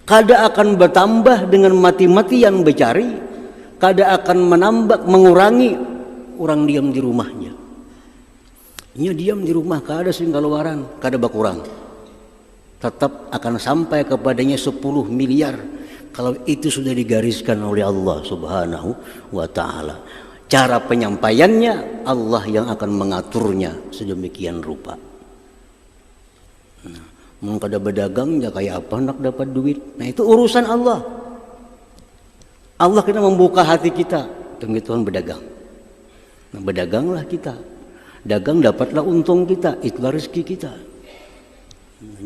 Kada akan bertambah dengan mati-matian bercari, kada akan menambah mengurangi orang diam di rumahnya. Nya diam di rumah kada sing keluaran, kada berkurang. Tetap akan sampai kepadanya 10 miliar kalau itu sudah digariskan oleh Allah Subhanahu wa taala. Cara penyampaiannya Allah yang akan mengaturnya sedemikian rupa. Mau kada berdagang ya kayak apa nak dapat duit. Nah itu urusan Allah. Allah kita membuka hati kita demi Tuhan berdagang. Nah, berdaganglah kita. Dagang dapatlah untung kita, itulah rezeki kita.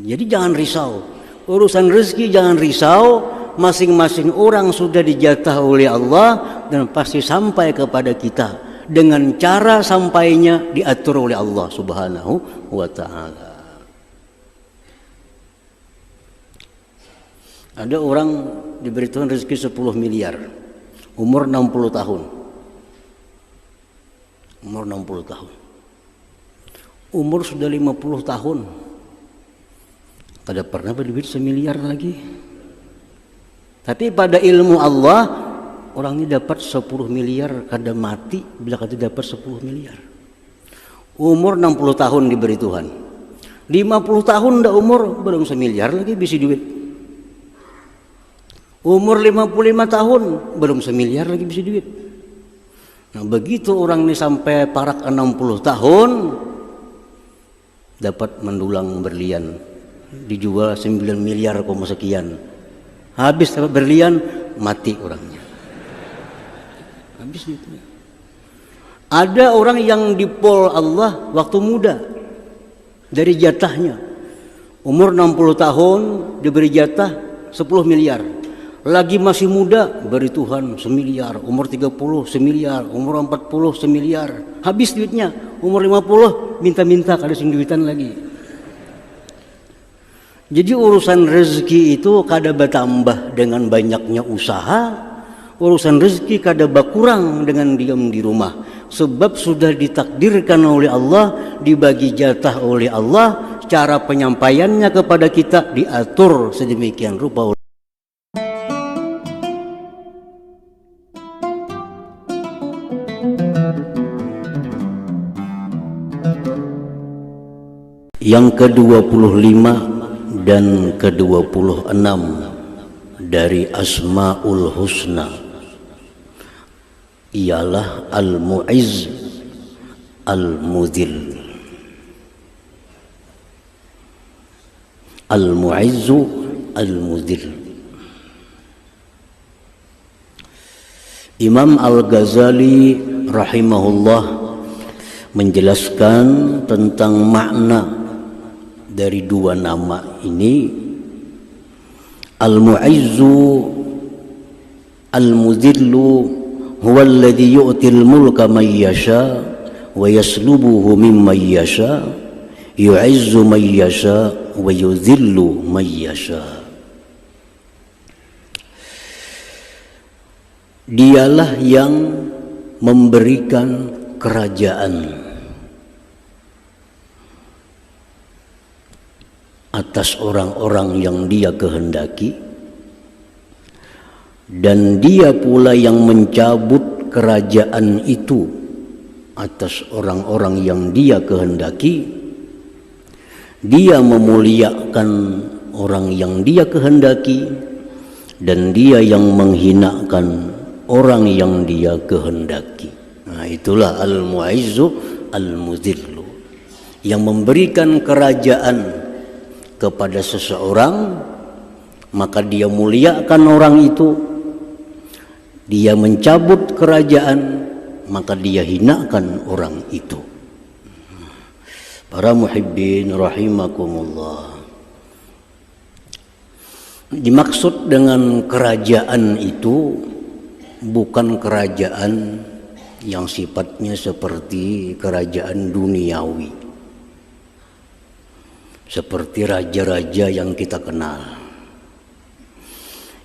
Jadi jangan risau. Urusan rezeki jangan risau. Masing-masing orang sudah dijatah oleh Allah dan pasti sampai kepada kita dengan cara sampainya diatur oleh Allah Subhanahu wa taala. Ada orang diberi Tuhan rezeki 10 miliar, umur 60 tahun. Umur 60 tahun. Umur sudah 50 tahun. Kada pernah berduit 1 miliar lagi. Tapi pada ilmu Allah, orang ini dapat 10 miliar kada mati bila kada dapat 10 miliar. Umur 60 tahun diberi Tuhan. 50 tahun dah umur belum 1 miliar lagi bisi duit. Umur 55 tahun belum 1 miliar lagi bisa duit. Nah begitu orang ini sampai parak 60 tahun dapat mendulang berlian, dijual 9 miliar sekian. Habis dapat berlian mati orangnya. Habis itu. Ada orang yang dipol Allah waktu muda dari jatahnya. Umur 60 tahun diberi jatah 10 miliar. Lagi masih muda beri Tuhan 1 miliar, umur 30 1 miliar, umur 40 1 miliar. Habis duitnya, umur 50 minta-minta kada sing duitan lagi. Jadi urusan rezeki itu kada bertambah dengan banyaknya usaha. Urusan rezeki kada berkurang dengan diam di rumah. Sebab sudah ditakdirkan oleh Allah, dibagi jatah oleh Allah, cara penyampaiannya kepada kita diatur sedemikian rupa. Yang ke-25 dan ke-26 dari Asmaul Husna ialah Al-Mu'izz Al-Mudhill. Al-Mu'izzu Al-Mudhill. Imam Al-Ghazali rahimahullah menjelaskan tentang makna dari dua nama ini. Al-Mu'izzu Al-Mudhillu huwa alladhi yu'til mulka man yasha wa yaslubuhu mimman yasha yu'izzu man yasha wa yudhillu man yasha. Dialah yang memberikan kerajaan atas orang-orang yang dia kehendaki, dan dia pula yang mencabut kerajaan itu atas orang-orang yang dia kehendaki. Dia memuliakan orang yang dia kehendaki dan dia yang menghinakan orang yang dia kehendaki. Nah itulah Al-Mu'izzu Al-Mudhillu, yang memberikan kerajaan kepada seseorang, maka dia muliakan orang itu. Dia mencabut kerajaan, maka dia hinakan orang itu. Para muhibbin rahimakumullah, dimaksud dengan kerajaan itu bukan kerajaan yang sifatnya seperti kerajaan duniawi, seperti raja-raja yang kita kenal.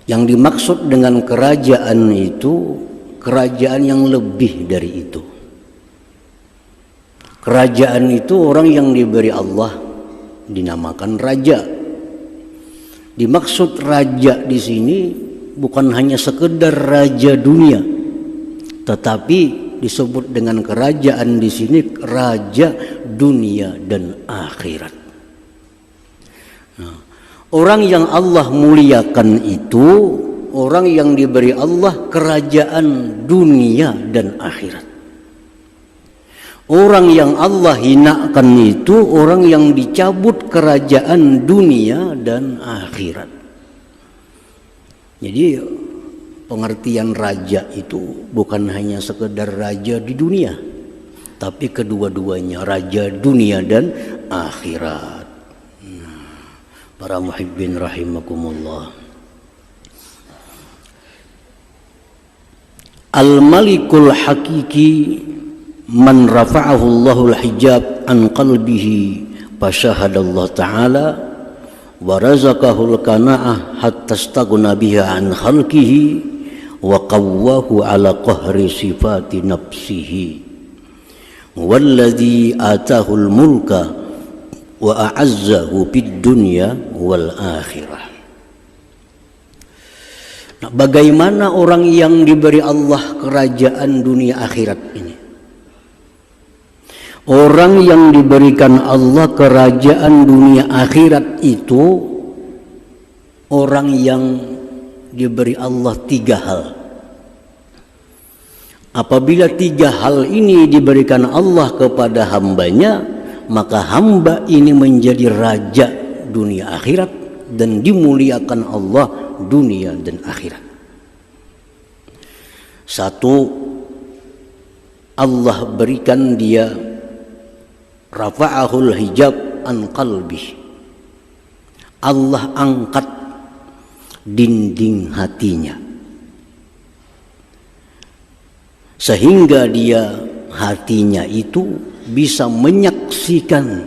Yang dimaksud dengan kerajaan itu kerajaan yang lebih dari itu. Kerajaan itu orang yang diberi Allah dinamakan raja. Dimaksud raja di sini bukan hanya sekedar raja dunia, tetapi disebut dengan kerajaan di sini raja dunia dan akhirat. Nah, orang yang Allah muliakan itu orang yang diberi Allah kerajaan dunia dan akhirat. Orang yang Allah hinakan itu orang yang dicabut kerajaan dunia dan akhirat. Jadi pengertian raja itu bukan hanya sekedar raja di dunia, tapi kedua-duanya raja dunia dan akhirat. Nah, para muhibbin rahimakumullah. Al-Malikul Hakiki man rafa'ahu Allahul hijab an qalbihi fasyahadallahu ta'ala wa razaqahul qana'ah hatta staghna biha an khalqihi wa qawwahu ala qahri sifati nafsihi walladhi atahul mulka wa a'azzahu fid dunya wal akhirah. Nah, bagaimana orang yang diberi Allah kerajaan dunia akhirat ini? Orang yang diberikan Allah kerajaan dunia akhirat itu orang yang diberi Allah 3 hal. Apabila 3 hal ini diberikan Allah kepada hambanya, maka hamba ini menjadi raja dunia akhirat dan dimuliakan Allah dunia dan akhirat. 1, Allah berikan dia rafa'ahul hijab an qalbi. Allah angkat dinding hatinya sehingga dia hatinya itu bisa menyaksikan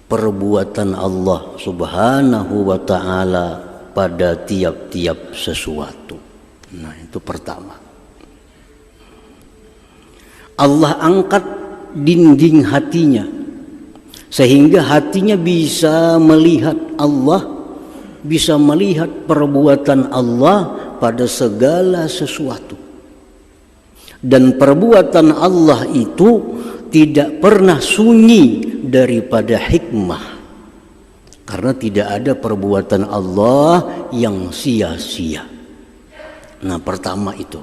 perbuatan Allah Subhanahu wa ta'ala pada tiap-tiap sesuatu. Nah, itu pertama. Allah angkat dinding hatinya sehingga hatinya bisa melihat Allah, bisa melihat perbuatan Allah pada segala sesuatu. Dan perbuatan Allah itu tidak pernah sunyi daripada hikmah, karena tidak ada perbuatan Allah yang sia-sia. Nah, pertama itu.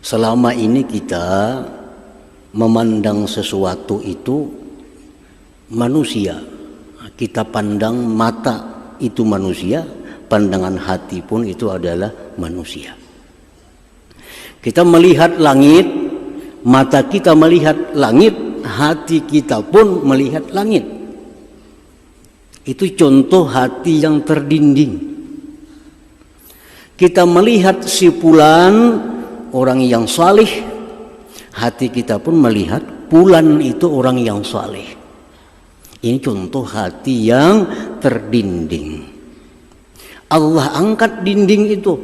Selama ini kita memandang sesuatu itu manusia. Kita pandang mata itu manusia, pandangan hati pun itu adalah manusia. Kita melihat langit, mata kita melihat langit, hati kita pun melihat langit. Itu contoh hati yang terdinding. Kita melihat si fulan orang yang salih, hati kita pun melihat fulan itu orang yang saleh. Ini contoh hati yang terdinding. Allah angkat dinding itu.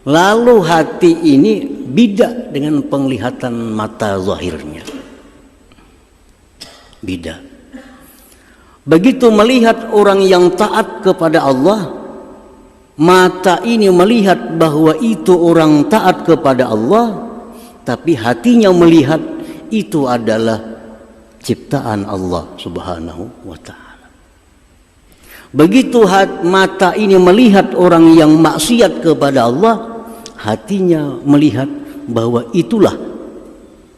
Lalu hati ini beda dengan penglihatan mata zahirnya. Beda. Begitu melihat orang yang taat kepada Allah, mata ini melihat bahwa itu orang taat kepada Allah, tapi hatinya melihat itu adalah ciptaan Allah Subhanahu wa ta'ala. Begitu mata ini melihat orang yang maksiat kepada Allah, hatinya melihat bahwa itulah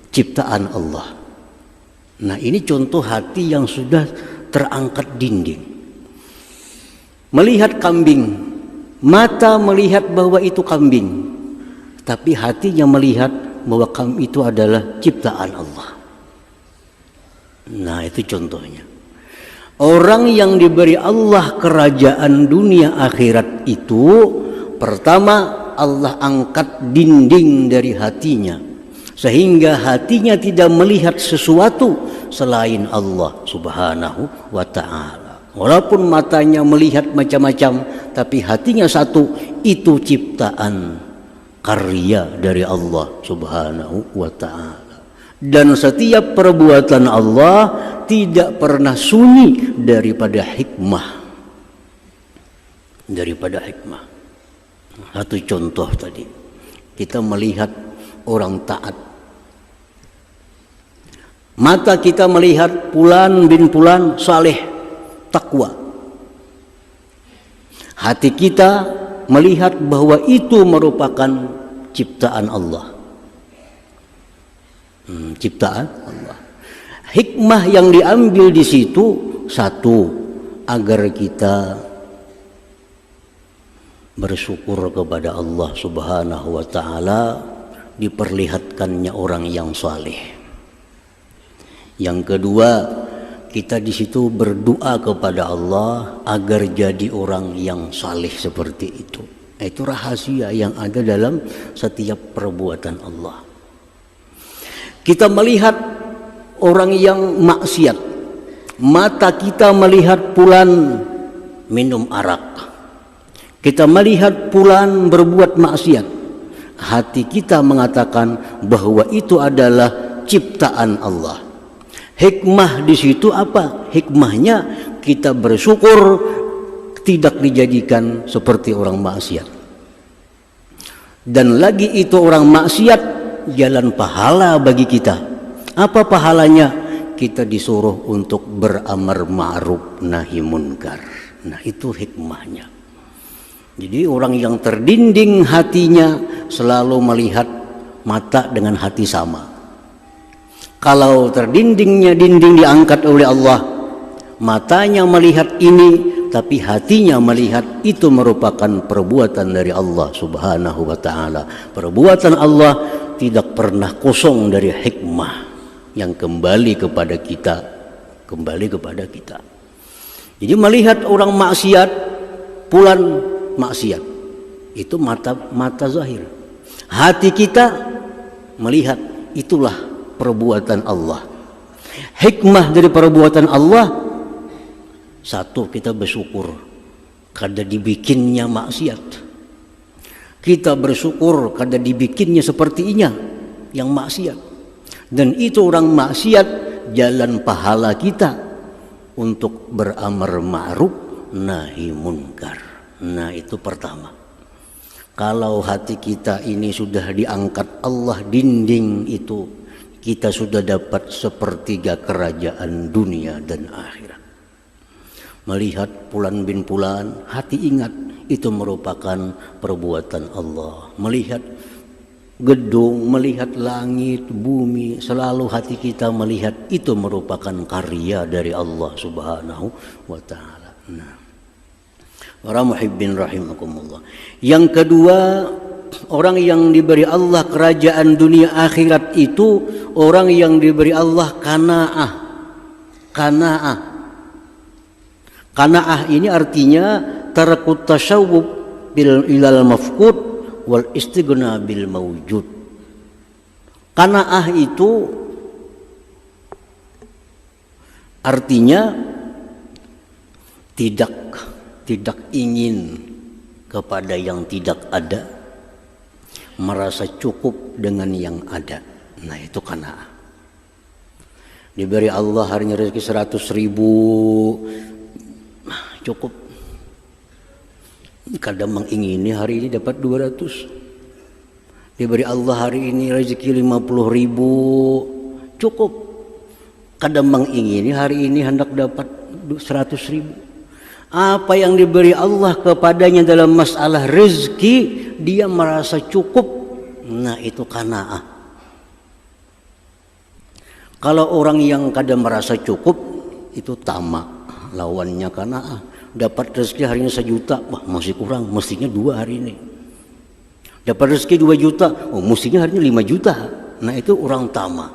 ciptaan Allah. Nah, ini contoh hati yang sudah terangkat dinding. Melihat kambing, mata melihat bahwa itu kambing, tapi hatinya melihat bahwa kambing itu adalah ciptaan Allah. Nah, itu contohnya. Orang yang diberi Allah kerajaan dunia akhirat itu, pertama Allah angkat dinding dari hatinya, sehingga hatinya tidak melihat sesuatu selain Allah Subhanahu wa ta'ala. Walaupun matanya melihat macam-macam, tapi hatinya satu, itu ciptaan karya dari Allah Subhanahu wa ta'ala. Dan setiap perbuatan Allah tidak pernah sunyi daripada hikmah. daripada hikmah. Satu contoh tadi, kita melihat orang taat. Mata kita melihat Fulan bin Fulan saleh, takwa. Hati kita melihat bahwa itu merupakan ciptaan Allah. Ciptaan Allah. Hikmah yang diambil di situ satu, agar kita bersyukur kepada Allah Subhanahu wa taala diperlihatkannya orang yang saleh. Yang kedua, kita di situ berdoa kepada Allah agar jadi orang yang saleh seperti itu. Itu rahasia yang ada dalam setiap perbuatan Allah. Kita melihat orang yang maksiat, mata kita melihat Fulan minum arak. Kita melihat Fulan berbuat maksiat, hati kita mengatakan bahwa itu adalah ciptaan Allah. Hikmah di situ apa? Hikmahnya kita bersyukur tidak dijadikan seperti orang maksiat. Dan lagi itu orang maksiat jalan pahala bagi kita. Apa pahalanya? Kita disuruh untuk beramar ma'ruf nahi munkar. Nah, itu hikmahnya. Jadi orang yang terdinding hatinya selalu melihat mata dengan hati sama. Kalau terdindingnya dinding diangkat oleh Allah, matanya melihat ini, tapi hatinya melihat itu merupakan perbuatan dari Allah Subhanahu wa taala. Perbuatan Allah tidak pernah kosong dari hikmah yang kembali kepada kita, Jadi melihat orang maksiat, Fulan maksiat, itu mata zahir. Hati kita melihat itulah perbuatan Allah. Hikmah dari perbuatan Allah, satu, kita bersyukur karena dibikinnya maksiat. Kita bersyukur karena dibikinnya sepertinya yang maksiat. Dan itu orang maksiat jalan pahala kita untuk beramar ma'ruf nahi munkar. Nah, itu pertama. Kalau hati kita ini sudah diangkat Allah dinding itu, kita sudah dapat sepertiga kerajaan dunia dan akhirat. Melihat Fulan bin Fulan, hati ingat itu merupakan perbuatan Allah. Melihat gedung, melihat langit, bumi, selalu hati kita melihat itu merupakan karya dari Allah Subhanahu wa taala. Nah, para muhibbin rahimakumullah. Yang kedua, orang yang diberi Allah kerajaan dunia akhirat itu orang yang diberi Allah qanaah. Qanaah ini artinya tarakut tasyawwub bil ilal mafqud wal istighna bil mawjud. Qanaah itu artinya tidak ingin kepada yang tidak ada, merasa cukup dengan yang ada. Nah, itu qanaah. Diberi Allah harinya rezeki 100.000, cukup. Kadang mengingini hari ini dapat 200. Diberi Allah hari ini rezeki 50.000, cukup. Kadang mengingini hari ini hendak dapat 100.000. Apa yang diberi Allah kepadanya dalam masalah rezeki, dia merasa cukup. Nah, itu qanaah. Kalau orang yang kadang merasa cukup, itu tamak. Lawannya qanaah. Dapat rezeki hari ini 1 juta, wah masih kurang, mestinya 2 hari ini. Dapat rezeki 2 juta, oh mestinya hari ini 5 juta. Nah, itu orang tamak.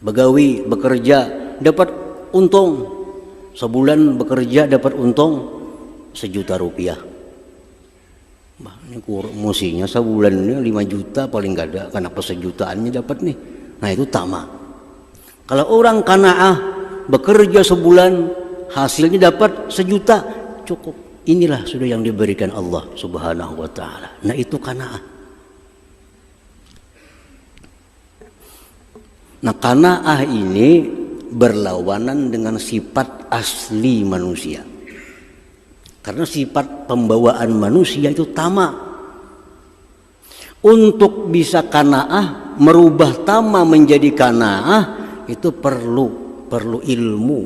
Begawi, bekerja, dapat untung. Sebulan bekerja dapat untung 1 juta rupiah. Bah, ini musinya sebulan ini 5 juta paling gak ada. Kenapa 1 jutaannya dapat nih? Nah, itu tamak. Kalau orang qanaah bekerja sebulan hasilnya dapat 1 juta, cukup. Inilah sudah yang diberikan Allah Subhanahu wa taala. Nah, itu qanaah. Nah, qanaah ini berlawanan dengan sifat asli manusia. Karena sifat pembawaan manusia itu tamak. Untuk bisa qanaah, merubah tamak menjadi qanaah, itu perlu ilmu,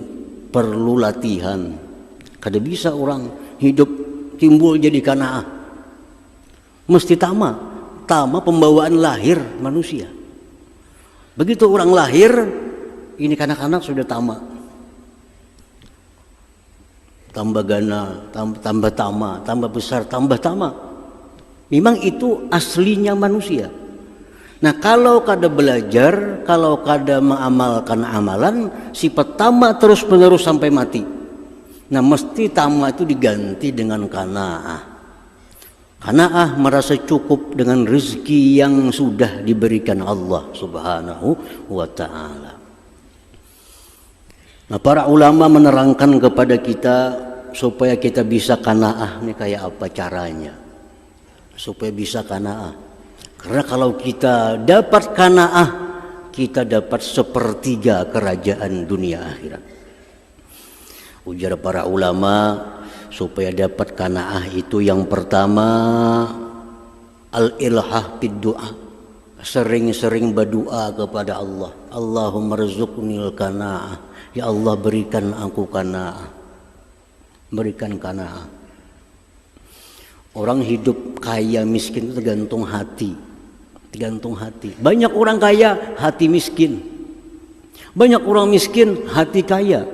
perlu latihan. Kada bisa orang hidup timbul jadi qanaah. Mesti tamak. Tamak pembawaan lahir manusia. Begitu orang lahir, ini kanak-kanak sudah tamak. Tambah gana, tambah tamak, tambah besar, tambah tamak. Memang itu aslinya manusia. Nah, kalau kada belajar, kalau kada mengamalkan amalan, sifat tamak terus menerus sampai mati. Nah, mesti tamak itu diganti dengan qanaah. Qanaah merasa cukup dengan rezeki yang sudah diberikan Allah Subhanahu wa ta'ala. Nah, para ulama menerangkan kepada kita supaya kita bisa qanaah, ini kayak apa caranya? Supaya bisa qanaah. Karena kalau kita dapat qanaah, kita dapat sepertiga kerajaan dunia akhirat. Ujar para ulama, supaya dapat qanaah itu yang pertama al-ilhah bid du'a. Sering-sering berdoa kepada Allah. Allahumma rzuqnil qanaah. Ya Allah, berikan aku qanaah. Berikan qanaah. Orang hidup kaya miskin itu tergantung hati. Tergantung hati. Banyak orang kaya hati miskin. Banyak orang miskin hati kaya.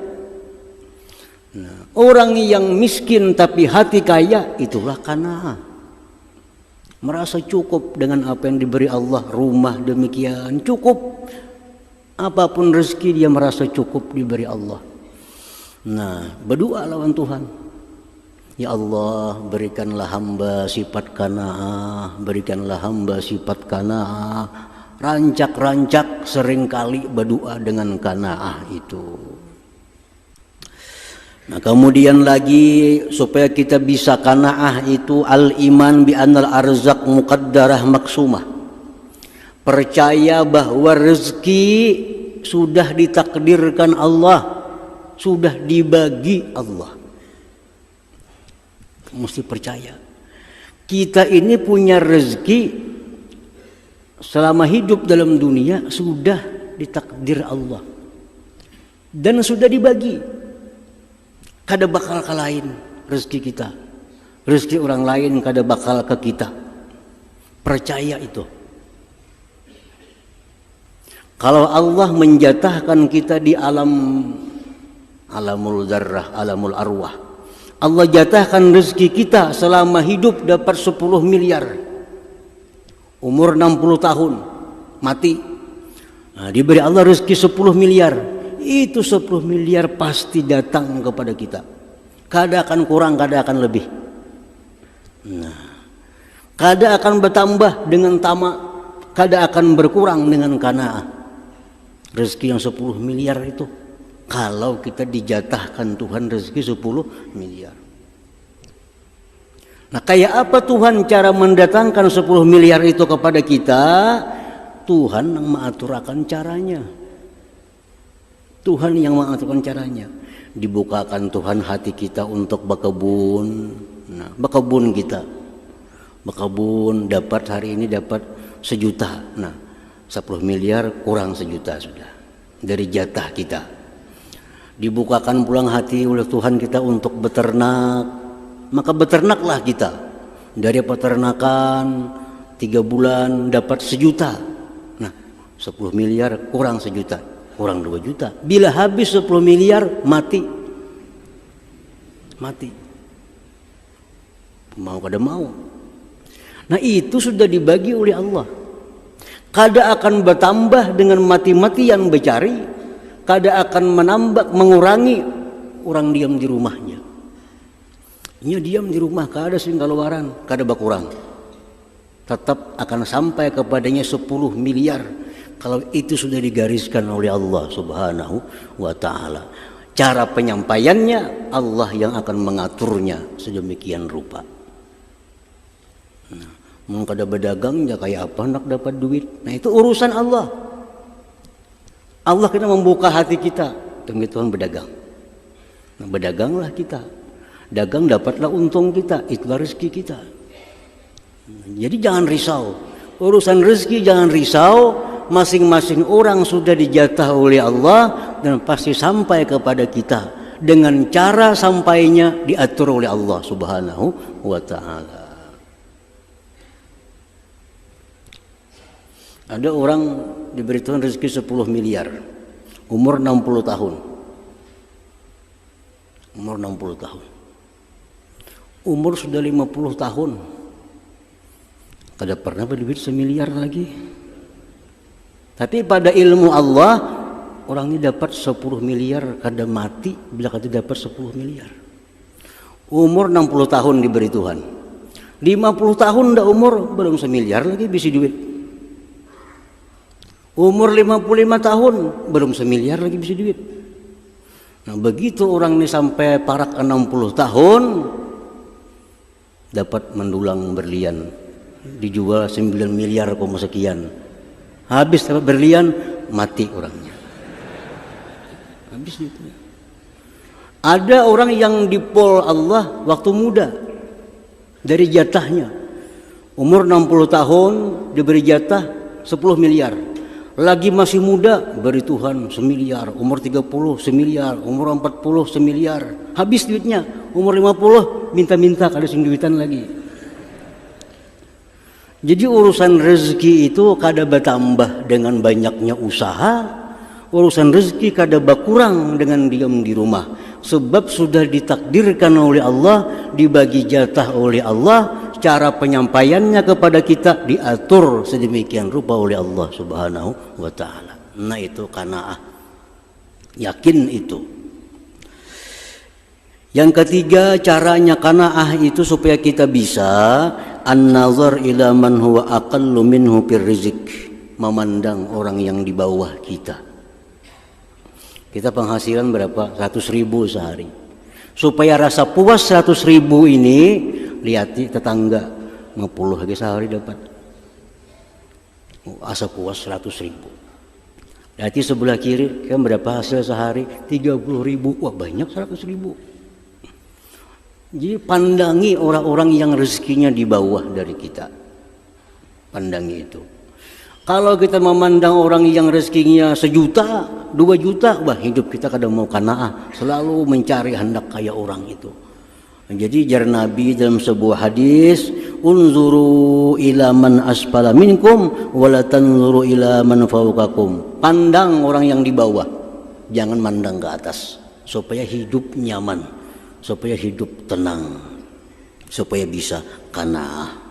Nah, orang yang miskin tapi hati kaya, itulah qanaah. Merasa cukup dengan apa yang diberi Allah, rumah demikian cukup. Apapun rezeki dia merasa cukup diberi Allah. Nah, berdoa lawan Tuhan. Ya Allah, berikanlah hamba sifat qanaah, berikanlah hamba sifat qanaah. Rancak-rancak seringkali berdoa dengan qanaah itu. Nah, kemudian lagi supaya kita bisa qanaah itu al-iman bi annal arzaq muqaddarah maksumah. Percaya bahwa rezeki sudah ditakdirkan Allah, sudah dibagi Allah. Mesti percaya. Kita ini punya rezeki selama hidup dalam dunia sudah ditakdir Allah. Dan sudah dibagi. Kada bakal ke lain rezeki kita. Rezeki orang lain kada bakal ke kita. Percaya itu. Kalau Allah menjatahkan kita di alamul zarrah, alamul arwah. Allah jatahkan rezeki kita selama hidup dapat 10 miliar. Umur 60 tahun mati. Nah, diberi Allah rezeki 10 miliar. Itu 10 miliar pasti datang kepada kita. Kada akan kurang, kada akan lebih. Nah, kada akan bertambah dengan tamak, kada akan berkurang dengan qanaah. Rezeki yang 10 miliar itu, kalau kita dijatahkan Tuhan rezeki 10 miliar. Nah, kayak apa Tuhan cara mendatangkan 10 miliar itu kepada kita? Tuhan yang mengaturkan caranya. Tuhan yang mengaturkan caranya. Dibukakan Tuhan hati kita untuk berkebun. Nah, berkebun kita. Berkebun dapat hari ini dapat 1 juta. Nah, 10 miliar kurang 1 juta sudah. Dari jatah kita. Dibukakan pulang hati oleh Tuhan kita untuk beternak. Maka beternaklah kita. Dari peternakan 3 bulan dapat 1 juta. Nah, 10 miliar kurang 1 juta. Kurang 2 juta. Bila habis 10 miliar mati. Mati. Mau kada mau. Nah, itu sudah dibagi oleh Allah. Kada akan bertambah dengan mati-matian bercari. Kada akan menambah, mengurangi orang diam di rumahnya. Nya diam di rumah, kada sing keluaran, kada berkurang. Tetap akan sampai kepadanya 10 miliar. Kalau itu sudah digariskan oleh Allah Subhanahu wa ta'ala. Cara penyampaiannya Allah yang akan mengaturnya sedemikian rupa. Nah, mau kada berdagang ya kayak apa nak dapat duit. Nah, itu urusan Allah. Allah kena membuka hati kita. Demi Tuhan berdagang. Nah, berdaganglah kita. Dagang dapatlah untung kita, itulah rezeki kita. Jadi jangan risau. Urusan rezeki jangan risau. Masing-masing orang sudah dijatah oleh Allah dan pasti sampai kepada kita. Dengan cara sampainya diatur oleh Allah Subhanahu wa ta'ala. Ada orang diberi Tuhan rezeki 10 miliar, umur 60 tahun. Umur 60 tahun. Umur sudah 50 tahun. Kada pernah berdiri 1 miliar lagi. Tapi pada ilmu Allah, orang ini dapat 10 miliar kada mati bila kada dapat 10 miliar. Umur 60 tahun diberi Tuhan. 50 tahun dah umur belum 1 miliar lagi bisa duit. Umur 55 tahun belum 1 miliar lagi bisa duit. Nah, begitu orang ini sampai parak 60 tahun dapat mendulang berlian, dijual 9 miliar sekian. Habis dapat berlian, mati orangnya. Habis itu. Ada orang yang dipol Allah waktu muda dari jatahnya. Umur 60 tahun diberi jatah 10 miliar. Lagi masih muda beri Tuhan 1 miliar. Umur 30 1 miliar. Umur 40 1 miliar. Habis duitnya. Umur 50 minta-minta kada sing duitan lagi. Jadi urusan rezeki itu kada bertambah dengan banyaknya usaha. Urusan rezeki kada berkurang dengan diam di rumah. Sebab sudah ditakdirkan oleh Allah, dibagi jatah oleh Allah, cara penyampaiannya kepada kita diatur sedemikian rupa oleh Allah Subhanahu wa ta'ala. Nah itu qanaah. Yakin itu. Yang ketiga caranya qanaah itu supaya kita bisa an-nazar ila man huwa aqallu minhu fir rizq, memandang orang yang di bawah kita. Kita penghasilan berapa? 100.000 sehari. Supaya rasa puas 100.000 ini, lihati tetangga 50 lagi sehari dapat. Asa puas 100.000. Lihati sebelah kiri kan berapa hasil sehari? 30.000. Wah banyak 100.000. Jadi pandangi orang-orang yang rezekinya di bawah dari kita. Pandangi itu. Kalau kita memandang orang yang rezekinya 1 juta, 2 juta, wah hidup kita kadang mau qanaah, selalu mencari hendak kaya orang itu. Jadi jar Nabi dalam sebuah hadis, unzuru ila man asfala minkum wala tanzuru ila man fawqakum. Pandang orang yang di bawah, jangan mandang ke atas, supaya hidup nyaman, supaya hidup tenang, supaya bisa qanaah.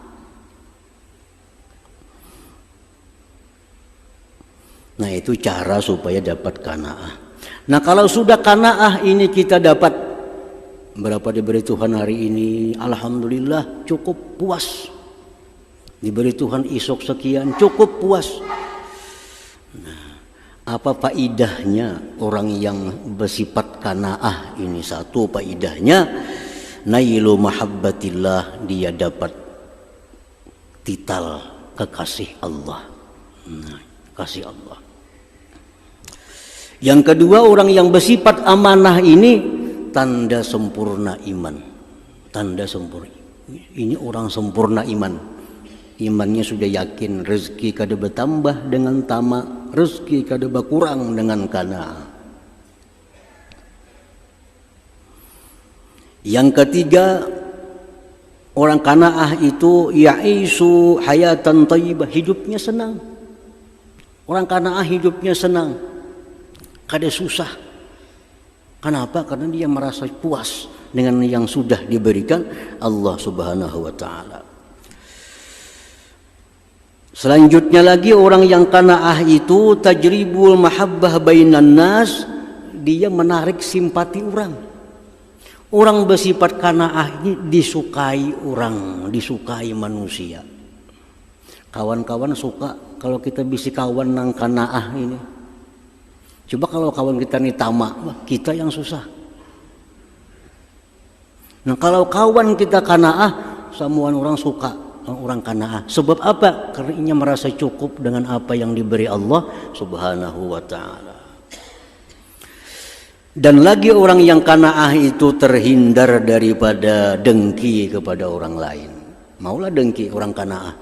Nah itu cara supaya dapat qanaah. Nah kalau sudah qanaah ini kita dapat, berapa diberi Tuhan hari ini, alhamdulillah cukup puas. Diberi Tuhan isok sekian, cukup puas. Nah, apa faidahnya orang yang bersifat qanaah ini? Satu faidahnya, nailu mahabbatillah, dia dapat titel kekasih Allah. Nah, kasih Allah. Yang kedua, orang yang bersifat amanah ini tanda sempurna iman. Tanda sempurna. Ini orang sempurna iman. Imannya sudah yakin rezeki kada bertambah dengan tamak, rezeki kada berkurang dengan qanaah. Yang ketiga, orang qanaah itu ya'isu hayatan thayyibah, hidupnya senang. Orang qanaah hidupnya senang, kada susah. Kenapa? Karena dia merasa puas dengan yang sudah diberikan Allah Subhanahu wa ta'ala. Selanjutnya lagi, orang yang qanaah itu tajribul mahabbah bainan nas, dia menarik simpati orang. Orang bersifat qanaah ini disukai orang, disukai manusia. Kawan-kawan suka kalau kita bisa kawan nang qanaah ini. Coba kalau kawan kita ini tamak, kita yang susah. Nah kalau kawan kita qanaah, semua orang suka, orang qanaah. Sebab apa? Karena ia merasa cukup dengan apa yang diberi Allah Subhanahu wa ta'ala. Dan lagi orang yang qanaah itu terhindar daripada dengki kepada orang lain. Maulah dengki orang qanaah.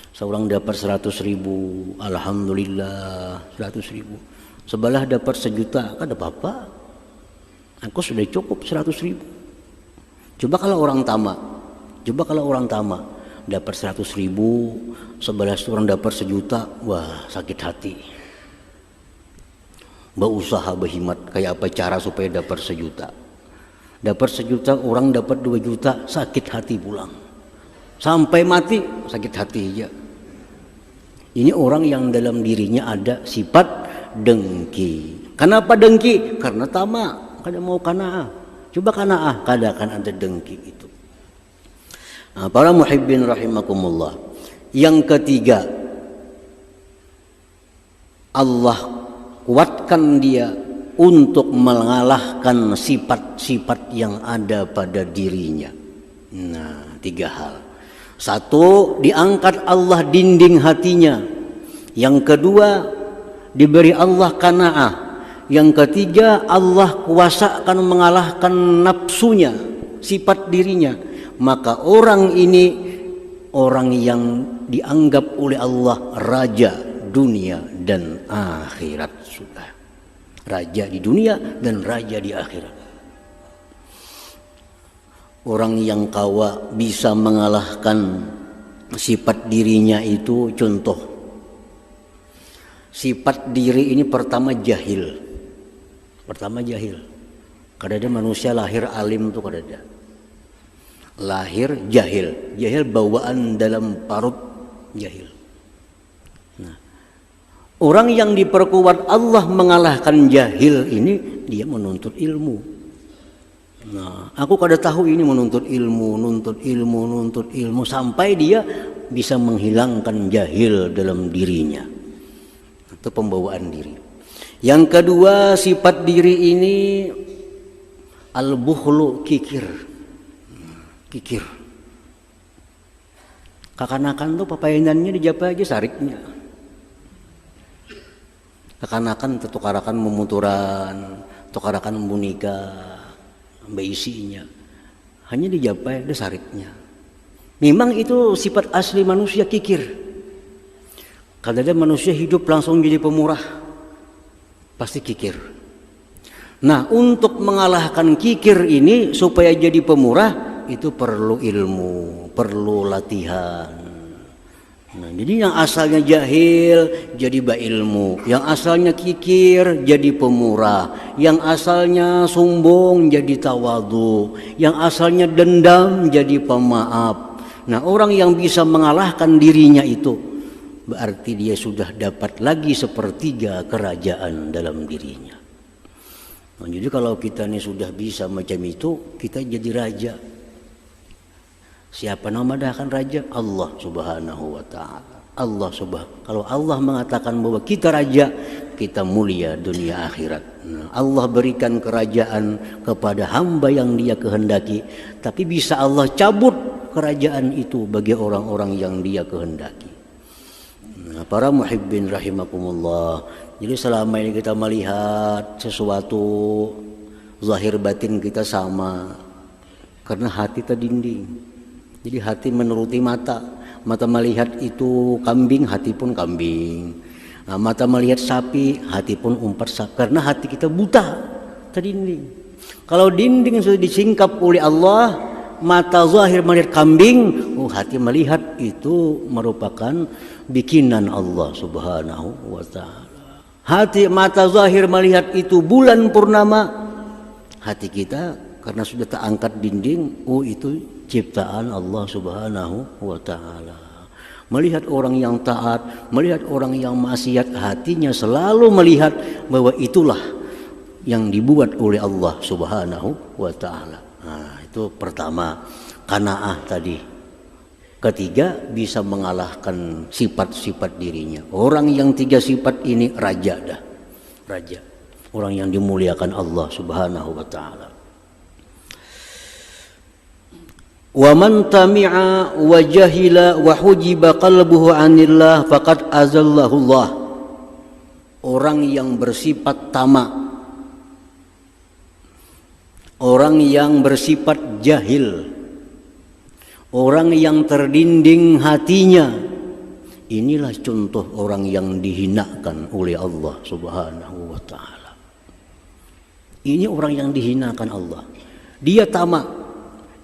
Seorang dapat 100.000, alhamdulillah 100.000. Sebelah dapat 1 juta, kan ada apa-apa. Aku sudah cukup 100.000. Coba kalau orang tamak, dapat 100.000, sebelah orang dapat 1 juta, wah sakit hati. Berusaha berhimat kayak apa cara supaya dapat 1 juta. Dapat 1 juta, orang dapat 2 juta, sakit hati pulang. Sampai mati sakit hati aja. Ini orang yang dalam dirinya ada sifat dengki. Kenapa dengki? Karena tamak, kada mau qanaah. Coba qanaah, kada akan ada dengki itu. Nah, para muhibbin rahimakumullah. Yang ketiga, Allah kuatkan dia untuk mengalahkan sifat-sifat yang ada pada dirinya. Nah, 3 hal. 1, diangkat Allah dinding hatinya. Yang kedua, diberi Allah qanaah. Yang ketiga, Allah kuasakan mengalahkan nafsunya, sifat dirinya. Maka orang ini orang yang dianggap oleh Allah raja dunia dan akhirat. Sudah raja di dunia dan raja di akhirat. Orang yang kawa bisa mengalahkan sifat dirinya itu, contoh sifat diri ini pertama jahil. Kada ada manusia lahir alim tuh, kada ada. Lahir jahil bawaan dalam parut jahil. Nah, orang yang diperkuat Allah mengalahkan jahil ini, dia menuntut ilmu. Nah, aku kada tahu ini menuntut ilmu sampai dia bisa menghilangkan jahil dalam dirinya. Itu pembawaan diri. Yang kedua, sifat diri ini al-bukhlu, kikir. Kekanakan tuh papainannya dijapa aja sariknya. Kekanakan tukarakan memuturan, tukarakan menikah, isinya. Hanya dijapa ada sariknya. Memang itu sifat asli manusia, kikir. Kadang-kadang manusia hidup langsung jadi pemurah, pasti kikir. Nah, untuk mengalahkan kikir ini supaya jadi pemurah itu perlu ilmu, perlu latihan. Nah, jadi yang asalnya jahil jadi berilmu, yang asalnya kikir jadi pemurah, yang asalnya sombong jadi tawadhu, yang asalnya dendam jadi pemaaf. Nah, orang yang bisa mengalahkan dirinya itu berarti dia sudah dapat lagi 1/3 kerajaan dalam dirinya. Nah, jadi kalau kita ini sudah bisa macam itu, kita jadi raja. Siapa nama dah akan raja? Allah Subhanahu wa ta'ala. Kalau Allah mengatakan bahwa kita raja, kita mulia dunia akhirat. Nah, Allah berikan kerajaan kepada hamba yang dia kehendaki, tapi bisa Allah cabut kerajaan itu bagi orang-orang yang dia kehendaki. Nah, para muhibbin rahimakumullah. Jadi selama ini kita melihat sesuatu, zahir batin kita sama, karena hati terdinding. Jadi hati menuruti mata. Mata melihat itu kambing, hati pun kambing. Nah, mata melihat sapi, hati pun umpat sapi. Karena hati kita buta, terdinding. Kalau dinding sudah disingkap oleh Allah, mata zahir melihat kambing, hati melihat itu merupakan bikinan Allah Subhanahu wa ta'ala. Hati mata zahir melihat itu bulan purnama, hati kita karena sudah terangkat dinding, itu ciptaan Allah Subhanahu wa ta'ala. Melihat orang yang taat, melihat orang yang maksiat, hatinya selalu melihat bahwa itulah yang dibuat oleh Allah Subhanahu wa ta'ala. Nah, itu pertama, qanaah tadi. Ketiga, bisa mengalahkan sifat-sifat dirinya. Orang yang 3 sifat ini raja dah. Raja. Orang yang dimuliakan Allah Subhanahu wa ta'ala. Wa man tami'a wa jahila wa hujiba qalbuhu 'anillah faqad azallahu Allah. Orang yang bersifat tamak, orang yang bersifat jahil, orang yang terdinding hatinya. Inilah contoh orang yang dihinakan oleh Allah Subhanahu wa ta'ala. Ini orang yang dihinakan Allah. Dia tamak,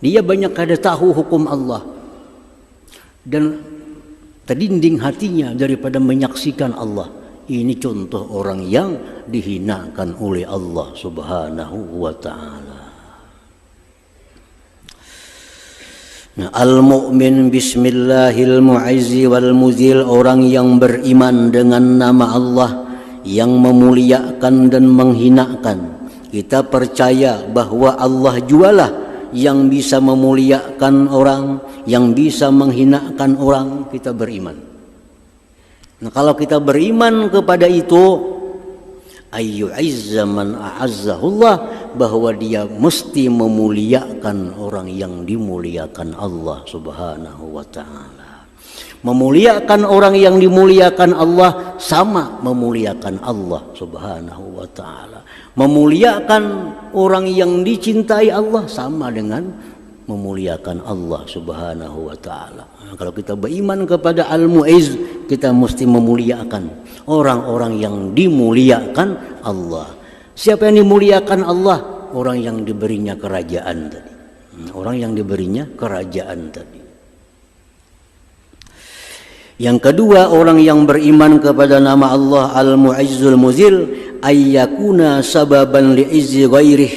dia banyak kada tahu hukum Allah, dan terdinding hatinya daripada menyaksikan Allah. Ini contoh orang yang dihinakan oleh Allah Subhanahu wa ta'ala. Nah, al-mu'min bismillahil mu'izzi wal muzil, orang yang beriman dengan nama Allah yang memuliakan dan menghinakan. Kita percaya bahwa Allah jualah yang bisa memuliakan orang, yang bisa menghinakan orang. Kita beriman. Nah, kalau kita beriman kepada itu, ayyu'izza man a'azzahullah, bahwa dia mesti memuliakan orang yang dimuliakan Allah Subhanahu wa ta'ala. Memuliakan orang yang dimuliakan Allah sama memuliakan Allah Subhanahu wa ta'ala. Memuliakan orang yang dicintai Allah sama dengan memuliakan Allah Subhanahu wa ta'ala. Nah, kalau kita beriman kepada Al-Mu'izz, kita mesti memuliakan orang-orang yang dimuliakan Allah. Siapa yang dimuliakan Allah? Orang yang diberinya kerajaan tadi. Orang yang diberinya kerajaan tadi. Yang kedua, orang yang beriman kepada nama Allah Al-Mu'izzul Muzil, ayyakuna sababan li'izzi ghairih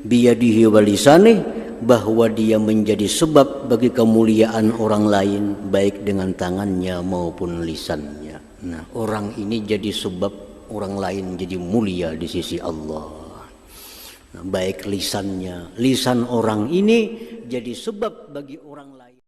biyadihi wa lisanih, bahwa dia menjadi sebab bagi kemuliaan orang lain baik dengan tangannya maupun lisannya. Nah, orang ini jadi sebab orang lain jadi mulia di sisi Allah. Nah, baik lisannya, lisan orang ini jadi sebab bagi orang lain.